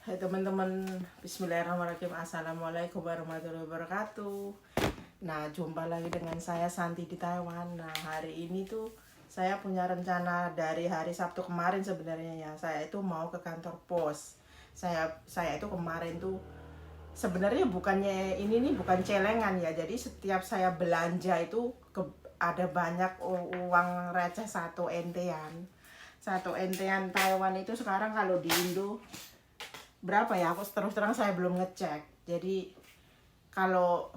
Hai teman-teman, bismillahirrahmanirrahim. Assalamualaikum warahmatullahi wabarakatuh. Nah, jumpa lagi dengan saya Santi di Taiwan. Nah, hari ini tuh saya punya rencana dari hari Sabtu kemarin sebenarnya ya. Saya itu mau ke kantor pos. Saya itu kemarin tuh sebenarnya bukannya ini nih bukan celengan ya. Jadi setiap saya belanja itu ada banyak uang receh satu entean. Satu entean Taiwan itu sekarang kalau di Indo berapa ya, aku terus terang saya belum ngecek. Jadi kalau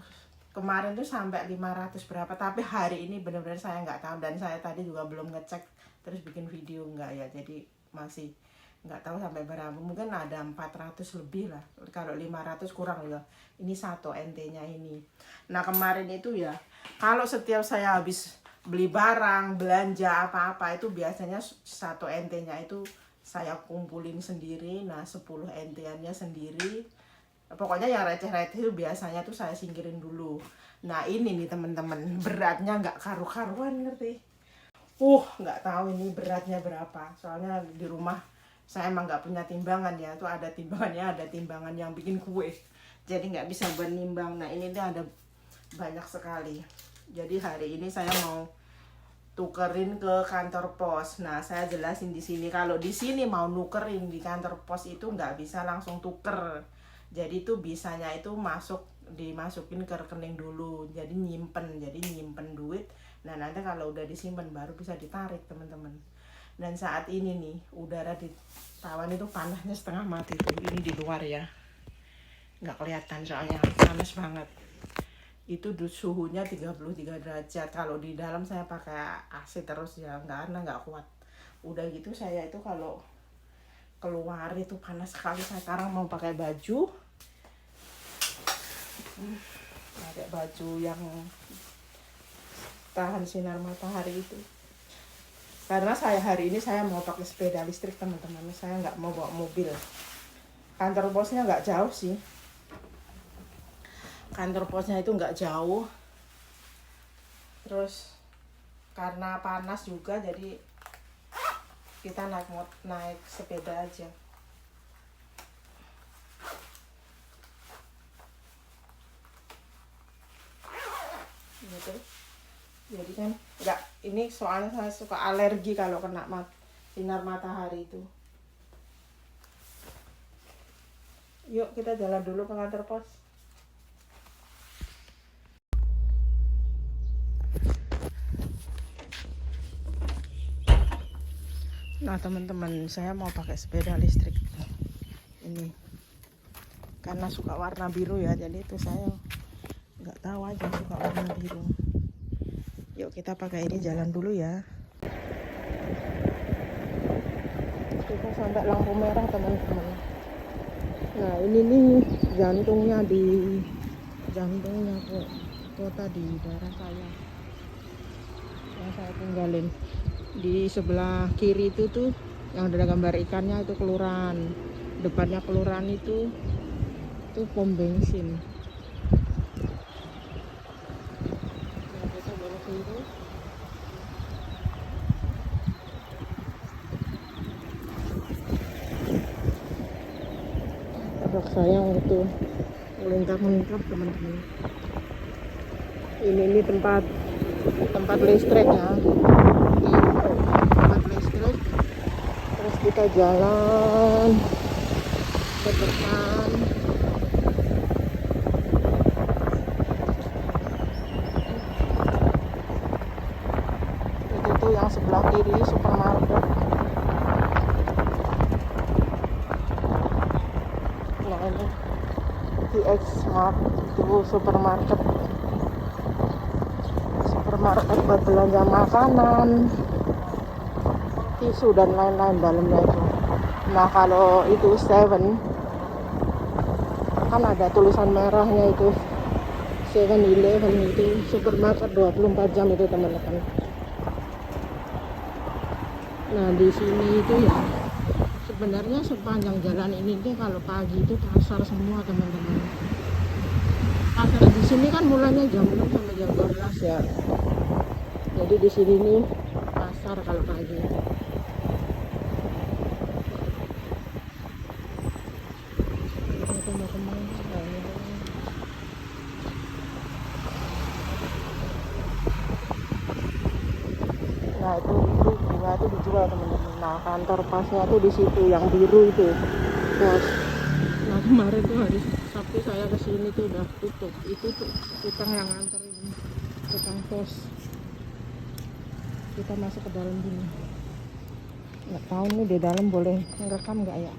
kemarin tuh sampai 500 berapa, tapi hari ini benar-benar saya nggak tahu, dan saya tadi juga belum ngecek terus bikin video nggak ya, jadi masih nggak tahu sampai berapa. Mungkin ada 400 lebih lah, kalau 500 kurang ya. Ini satu NT-nya ini. Nah, kemarin itu ya, kalau setiap saya habis beli barang, belanja apa-apa itu biasanya satu NT-nya itu saya kumpulin sendiri. Nah, 10 NT-nya sendiri. Pokoknya yang receh-receh itu biasanya tuh saya singkirin dulu. Nah, ini nih teman-teman, beratnya nggak karu-karuan, ngerti? Nggak tahu ini beratnya berapa. Soalnya di rumah saya emang nggak punya timbangan ya. Tuh ada timbangannya, ada timbangan yang bikin kue. Jadi nggak bisa benimbang. Nah, ini tuh ada banyak sekali. Jadi hari ini saya mau tukerin ke kantor pos. Nah, saya jelasin di sini, kalau di sini mau nukerin di kantor pos itu nggak bisa langsung tuker. Jadi itu bisanya itu dimasukin ke rekening dulu. Jadi nyimpen duit. Nah, nanti kalau udah disimpan baru bisa ditarik, teman-teman. Dan saat ini nih, udara di Taiwan itu panasnya setengah mati tuh. Ini di luar ya. Nggak kelihatan soalnya panas banget. Itu suhunya 33 derajat. Kalau di dalam saya pakai AC terus ya, nggak kuat. Udah gitu saya itu kalau keluar itu panas sekali. Saya sekarang mau pakai baju yang tahan sinar matahari itu, karena hari ini saya mau pakai sepeda listrik, teman-teman. Saya nggak mau bawa mobil. Kantor posnya nggak jauh sih, kantor posnya itu nggak jauh. Terus karena panas juga, jadi kita naik sepeda aja. Gitu. Jadi kan nggak, ini soalnya saya suka alergi kalau kena sinar matahari itu. Yuk kita jalan dulu ke kantor pos. Nah, teman-teman, saya mau pakai sepeda listrik ini karena suka warna biru ya. Jadi itu saya nggak tahu aja suka warna biru. Yuk kita pakai ini, jalan dulu ya. Kita sampai lampu merah, teman-teman. Nah, ini nih jantungnya kota di daerah saya yang saya tinggalin. Di sebelah kiri itu tuh yang ada gambar ikannya, itu kelurahan. Depannya kelurahan itu pom bensin. Nah, kita belok kiri. Aduh, sayang itu melingkar-melingkar, teman-teman. Ini tempat listrik ya. Tempat listrik. Terus kita jalan ke depan. Itu tuh yang sebelah kiri supermarket. Nah, ini TX Mart, itu supermarket buat belanja makanan, tisu dan lain-lain dalamnya itu. Nah, kalau itu 7 kan ada tulisan merahnya itu 7-Eleven, itu supermarket 24 jam itu, teman-teman. Nah, di sini itu ya sebenarnya sepanjang jalan ini tuh kalau pagi itu pasar semua, teman-teman. Pasar di sini kan mulainya jam 6 sampai jam 12 ya. Jadi di sini nih pasar kalau pagi. Nah itu bunga itu dijual teman-teman. Nah kantor pasnya tuh di situ yang biru itu pos. Nah kemarin tuh hari Sabtu saya kesini tuh udah tutup. Itu tuh tukang yang nganter ini, tukang pos. Kita masuk ke dalam dulu. Nggak tahu nih di dalam boleh ngerekam nggak ya?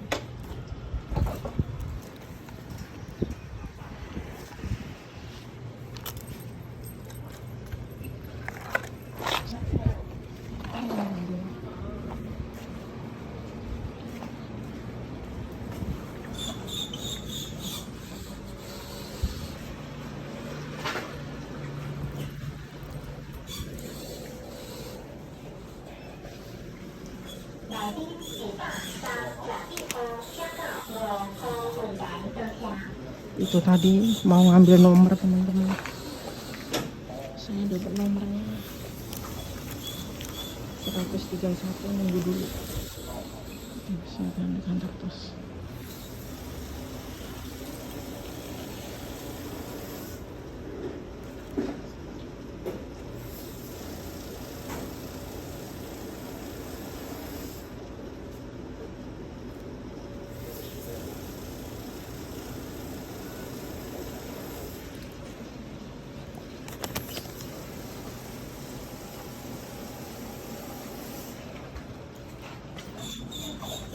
Itu tadi mau ngambil nomor teman-teman, saya dapat nomornya 131, nunggu dulu. Saya akan di kantor pos.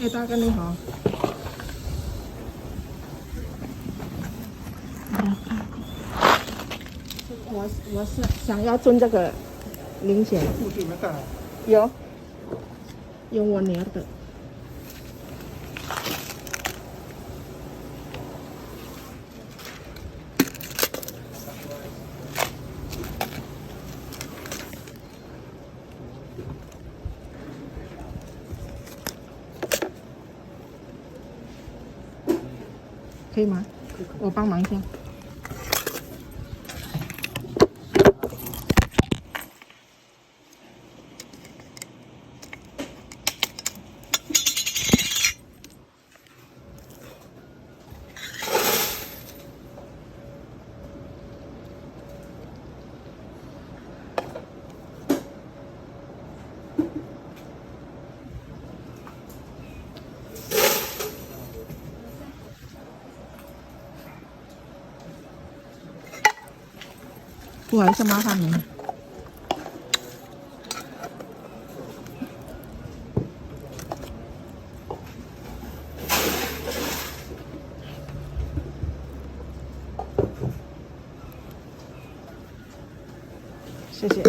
大概你好。我是想要存这个零钱。有我女儿的。可以吗？我帮忙一下。不好意思，麻烦您。谢谢。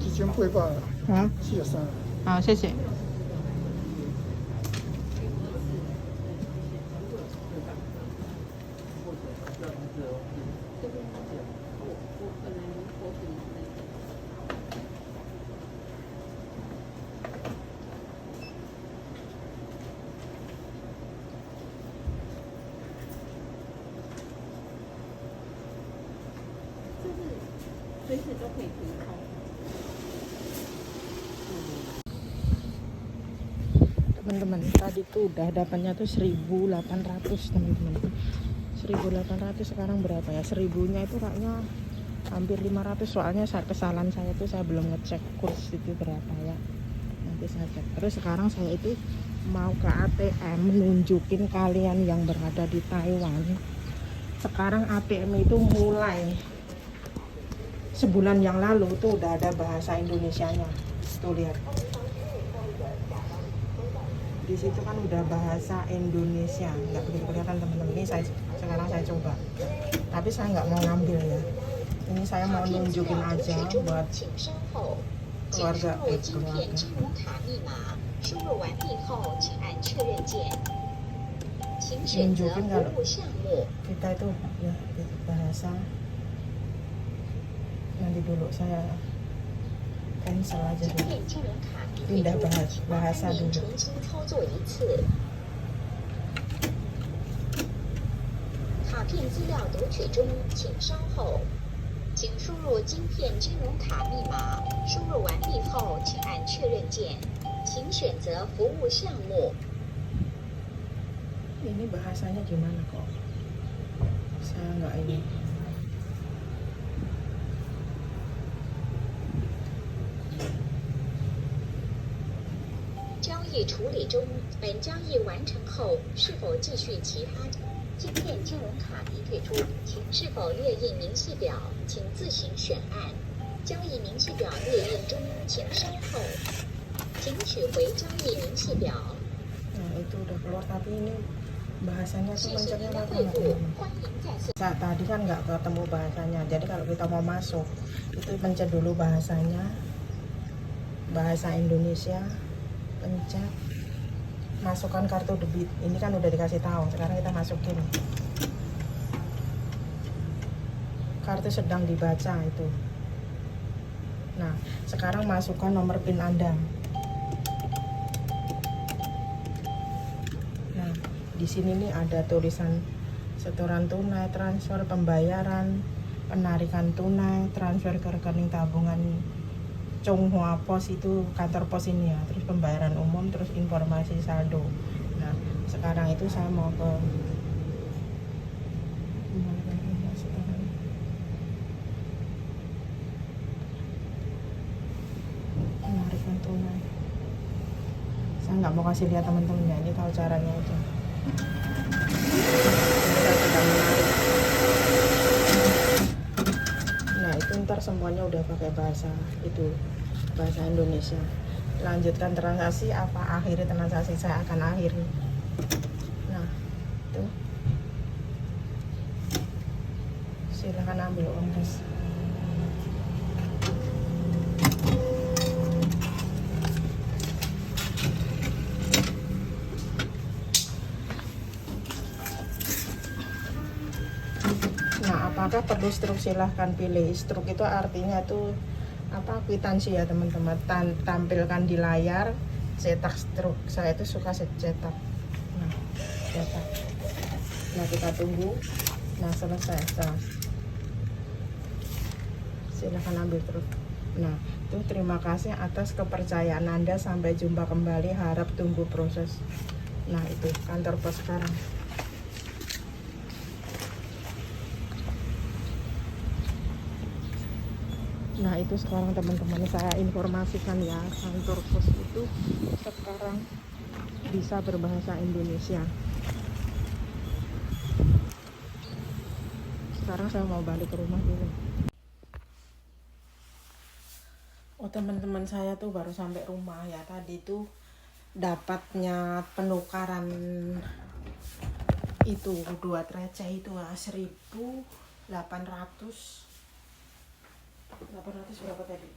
提前汇报了，啊，谢三。好，谢谢。随时都可以提供。Teman-teman, tadi tuh udah dapatnya tuh 1.800 teman-teman. 1.800 sekarang berapa ya? 1000-nya itu kayaknya hampir 500, soalnya kesalahan saya tuh saya belum ngecek kurs itu berapa ya. Nanti saya cek. Terus sekarang saya itu mau ke ATM menunjukin kalian yang berada di Taiwan. Sekarang ATM itu mulai sebulan yang lalu tuh udah ada bahasa Indonesianya. Tuh lihat. Di situ kan udah bahasa Indonesia, nggak begitu kelihatan teman-teman. Ini sekarang saya coba, tapi saya nggak mau ngambil ya. Ini saya mau nunjukin aja buat keluarga. Nunjukin kalau kita itu ya bahasa. Nanti dulu saya cancel aja dulu, pindah bahasa dulu. Ini bahasanya gimana kok? Saya nggak ini. Nah, itu udah keluar, tapi ini bahasanya tuh mencetnya saat tadi kan nggak ketemu bahasanya. Jadi kalau kita mau masuk itu pencet dulu bahasanya, bahasa Indonesia, pencet, masukkan kartu debit. Ini kan udah dikasih tahu. Sekarang kita masukin kartu sedang dibaca itu. Nah, sekarang masukkan nomor PIN Anda. Nah, di sini nih ada tulisan setoran tunai, transfer pembayaran, penarikan tunai, transfer ke rekening tabungan Chonghua Pos, itu kantor pos ini ya. Terus pembayaran umum, terus informasi saldo. Nah, sekarang itu saya mau ke penarikan tunai. Saya nggak mau kasih lihat teman-teman ya, ini tahu caranya aja. Nah, itu ntar semuanya udah pakai bahasa itu, bahasa Indonesia. Lanjutkan transaksi, apa akhiri transaksi, saya akan akhiri. Nah, itu silahkan ambil uang guys. Nah, apakah perlu struk? Silahkan pilih. Struk itu artinya tuh apa, kwitansi ya teman-teman. Tampilkan di layar, cetak struk. Saya itu suka cetak. Nah, cetak. Nah, kita tunggu. Nah, selesai. Silahkan ambil terus. Nah, itu terima kasih atas kepercayaan Anda. Sampai jumpa kembali. Harap tunggu proses. Nah, itu kantor pos sekarang. Nah, itu sekarang teman-teman saya informasikan ya, kantor pos itu sekarang bisa berbahasa Indonesia. Sekarang saya mau balik ke rumah dulu. Oh, teman-teman saya tuh baru sampai rumah ya. Tadi tuh dapatnya penukaran itu duit receh itu 1.800 berapa tadi?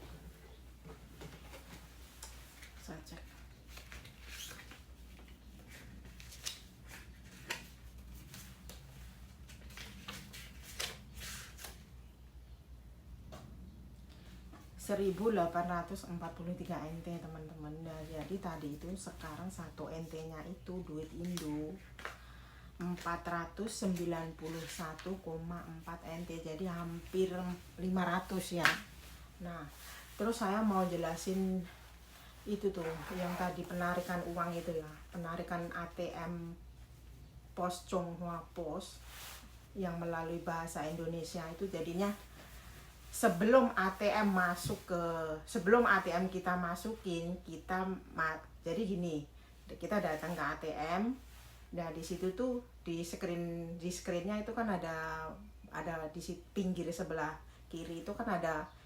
Saya cek. Rp1.843 NT teman-teman. Nah, jadi tadi itu sekarang 1 NT-nya itu duit Indo 491,4 NT, jadi hampir 500 ya. Nah, terus saya mau jelasin itu tuh yang tadi penarikan uang itu ya, penarikan ATM Pos Chonghua Pos yang melalui bahasa Indonesia itu jadinya sebelum ATM kita masukin jadi gini, kita datang ke ATM. Nah, di situ tuh di screennya itu kan ada di pinggir sebelah kiri itu kan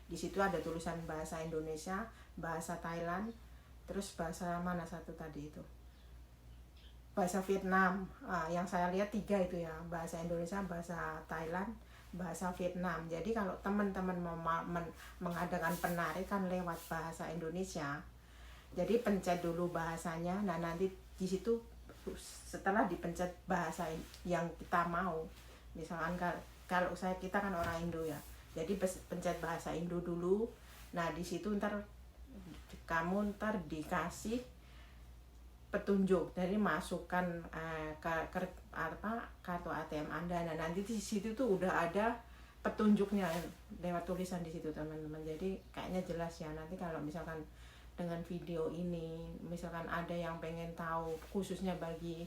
di situ ada tulisan bahasa Indonesia, bahasa Thailand, terus bahasa mana satu tadi itu, bahasa Vietnam. Yang saya lihat 3 itu ya, bahasa Indonesia, bahasa Thailand, bahasa Vietnam. Jadi kalau teman-teman mau mengadakan penarikan lewat bahasa Indonesia, jadi pencet dulu bahasanya. Nah, nanti di situ setelah dipencet bahasa yang kita mau, misalkan kalau kita kan orang Indo ya, jadi pencet bahasa Indo dulu. Nah, di situ kamu dikasih petunjuk dari masukkan kartu ATM Anda. Nah, nanti di situ tuh udah ada petunjuknya lewat tulisan di situ teman-teman. Jadi kayaknya jelas ya. Nanti kalau misalkan dengan video ini misalkan ada yang pengen tahu, khususnya bagi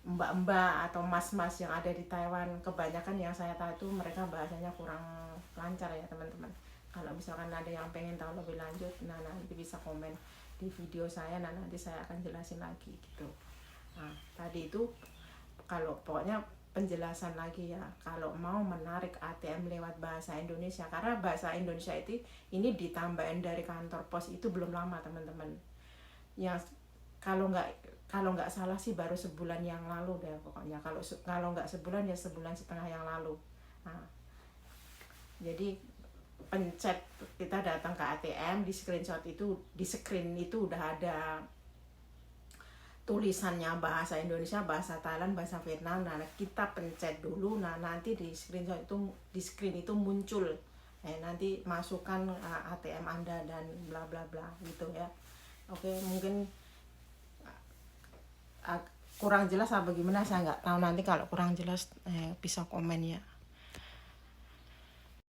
mbak-mbak atau mas-mas yang ada di Taiwan, kebanyakan yang saya tahu itu mereka bahasanya kurang lancar ya teman-teman. Kalau misalkan ada yang pengen tahu lebih lanjut, nah nanti bisa komen di video saya, nah nanti saya akan jelasin lagi gitu. Nah, tadi itu kalau pokoknya penjelasan lagi ya, kalau mau menarik ATM lewat bahasa Indonesia, karena bahasa Indonesia ini ditambahin dari kantor pos itu belum lama teman-teman. Yang kalau nggak salah sih baru sebulan yang lalu deh pokoknya. Kalau nggak sebulan ya sebulan setengah yang lalu. Nah, jadi pencet, kita datang ke ATM, di screenshot itu, di screen itu udah ada tulisannya bahasa Indonesia, bahasa Thailand, bahasa Vietnam. Nah, kita pencet dulu. Nah, nanti di screenshot itu, di screen itu muncul nanti masukkan ATM Anda dan bla bla bla gitu ya. Oke, mungkin kurang jelas apa gimana saya nggak tahu. Nanti kalau kurang jelas bisa komen ya.